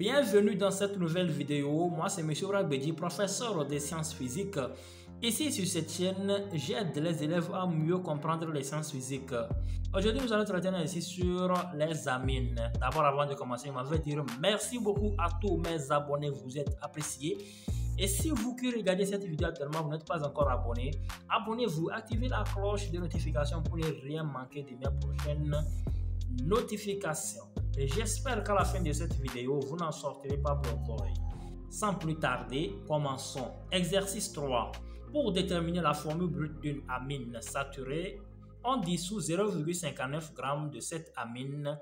Bienvenue dans cette nouvelle vidéo. Moi c'est M. Ragbedi, professeur des sciences physiques. Ici sur cette chaîne, j'aide les élèves à mieux comprendre les sciences physiques. Aujourd'hui, nous allons traiter un exercice sur les amines. D'abord, avant de commencer, je vais dire merci beaucoup à tous mes abonnés. Vous êtes appréciés. Et si vous qui regardez cette vidéo actuellement, vous n'êtes pas encore abonné, abonnez-vous, activez la cloche de notification pour ne rien manquer de mes prochaines notifications. Et j'espère qu'à la fin de cette vidéo, vous n'en sortirez pas blanc-oeil. Sans plus tarder, commençons. Exercice 3. Pour déterminer la formule brute d'une amine saturée, on dissout 0,59 g de cette amine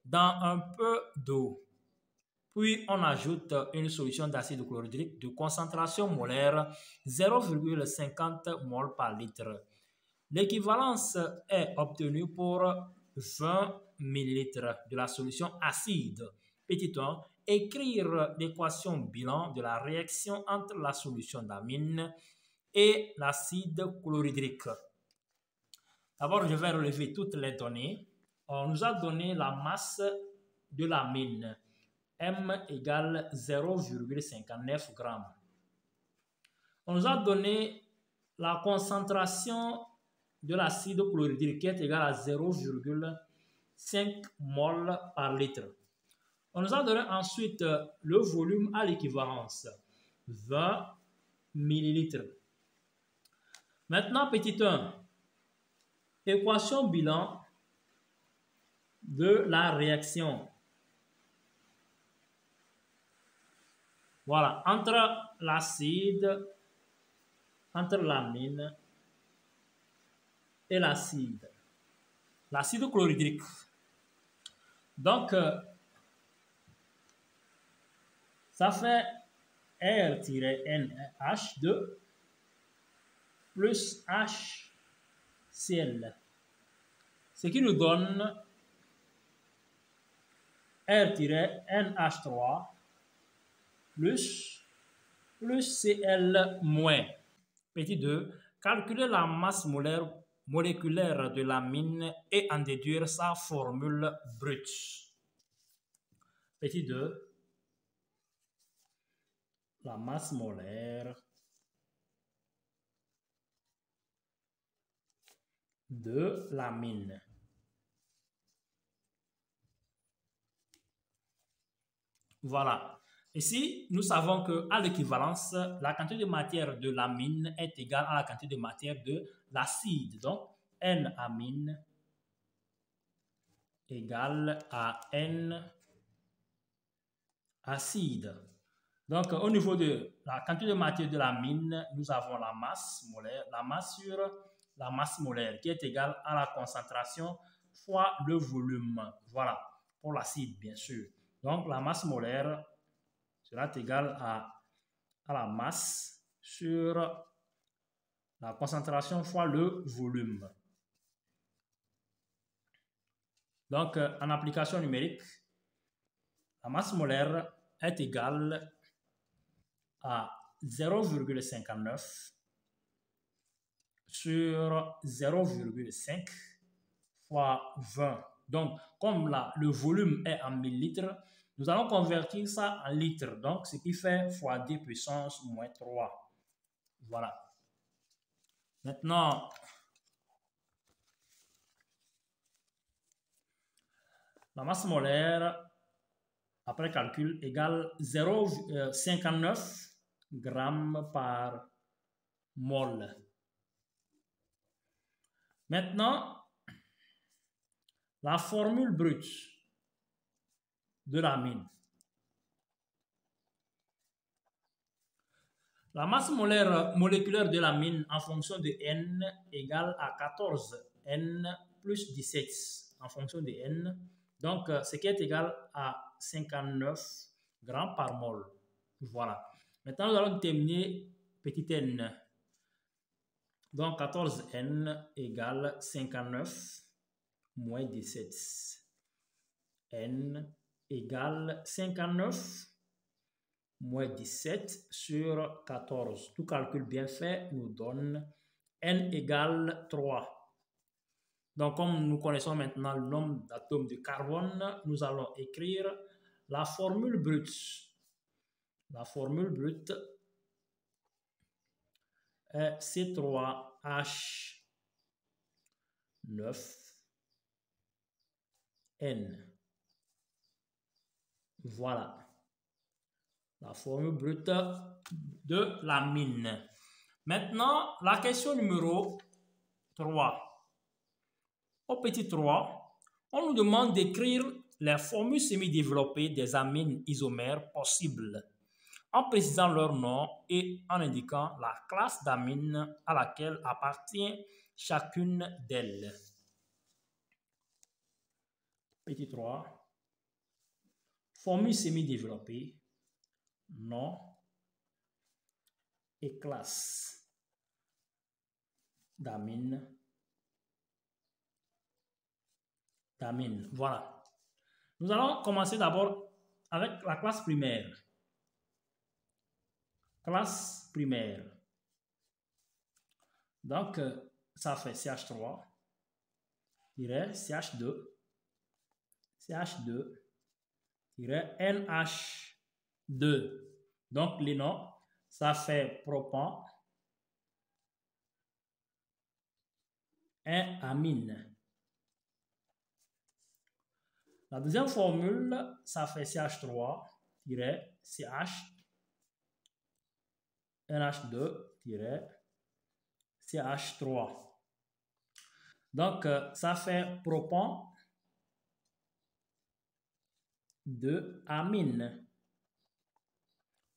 dans un peu d'eau. Puis on ajoute une solution d'acide chlorhydrique de concentration molaire 0,50 mol par litre. L'équivalence est obtenue pour 20 ml de la solution acide. Petit 1. Écrire l'équation bilan de la réaction entre la solution d'amine et l'acide chlorhydrique. D'abord, je vais relever toutes les données. On nous a donné la masse de l'amine. M égale 0,59 g. On nous a donné la concentration de l'acide chlorhydrique qui est égale à 0,5 mol par litre. On nous a donné ensuite le volume à l'équivalence, 20 ml. Maintenant, petit 1, équation bilan de la réaction. Voilà, entre l'acide, entre l'amine et l'acide chlorhydrique. Donc, ça fait R-NH2 plus HCl, ce qui nous donne R-NH3 plus Cl-. Petit 2, calculer la masse moléculaire de l'amine et en déduire sa formule brute. Petit 2, la masse molaire de l'amine. Voilà. Ici, nous savons qu'à l'équivalence, la quantité de matière de l'amine est égale à la quantité de matière de l'acide. Donc, N-amine égale à N-acide. Donc, au niveau de la quantité de matière de l'amine, nous avons la masse molaire, la masse sur la masse molaire qui est égale à la concentration fois le volume. Voilà, pour l'acide, bien sûr. Donc, la masse molaire sera égale à la masse sur la concentration fois le volume. Donc, en application numérique, la masse molaire est égale à 0,59 sur 0,5 fois 20. Donc, comme là, le volume est en millilitres, nous allons convertir ça en litres. Donc, ce qui fait fois 10 puissance moins 3. Voilà. Maintenant, la masse molaire, après calcul, égale 0,59 g par mol. Maintenant, la formule brute de l'amine. La masse moléculaire de l'amine en fonction de N égale à 14 N plus 17 en fonction de N. Donc, ce qui est égal à 59 grammes par mol. Voilà. Maintenant, nous allons terminer petit n. Donc, 14N égale 59 moins 17. N égale 59 moins 17 sur 14. Tout calcul bien fait nous donne N égale 3. Donc, comme nous connaissons maintenant le nombre d'atomes de carbone, nous allons écrire la formule brute est C3H9N. Voilà. La formule brute de la mine. Maintenant, la question numéro 3. Au petit 3, on nous demande d'écrire les formules semi-développées des amines isomères possibles, en précisant leur nom et en indiquant la classe d'amines à laquelle appartient chacune d'elles. Petit 3. Formule semi-développée, nom et classe d'amines. Voilà. Nous allons commencer d'abord avec la classe primaire. Classe primaire. Donc, ça fait CH3, CH2, CH2, NH2. Donc, les noms, ça fait propan, un amine. La deuxième formule, ça fait CH3, CH, NH2, CH3. Donc, ça fait propan, 2 amine.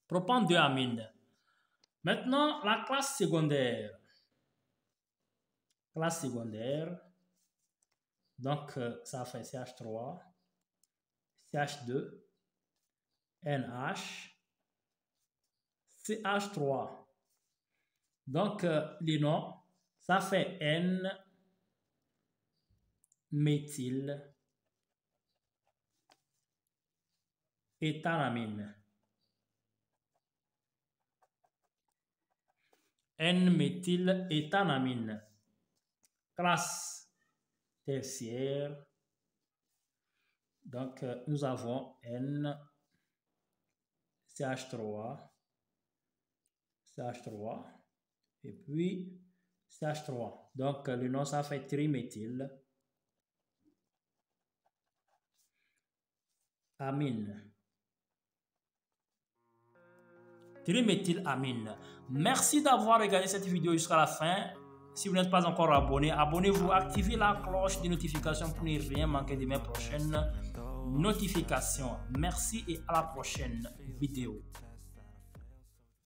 Propan 2 amine. Maintenant, la classe secondaire. Classe secondaire. Donc, ça fait CH3, CH2, NH, CH3. Donc, les noms, ça fait N-méthyl éthanamine. N-méthyl éthanamine. Classe tertiaire. Donc, nous avons N, CH3, CH3, et puis CH3. Donc, le nom, ça fait triméthyl amine. Triméthylamine. Merci d'avoir regardé cette vidéo jusqu'à la fin. Si vous n'êtes pas encore abonné, abonnez-vous, activez la cloche de notification pour ne rien manquer de mes prochaines notifications. Merci et à la prochaine vidéo.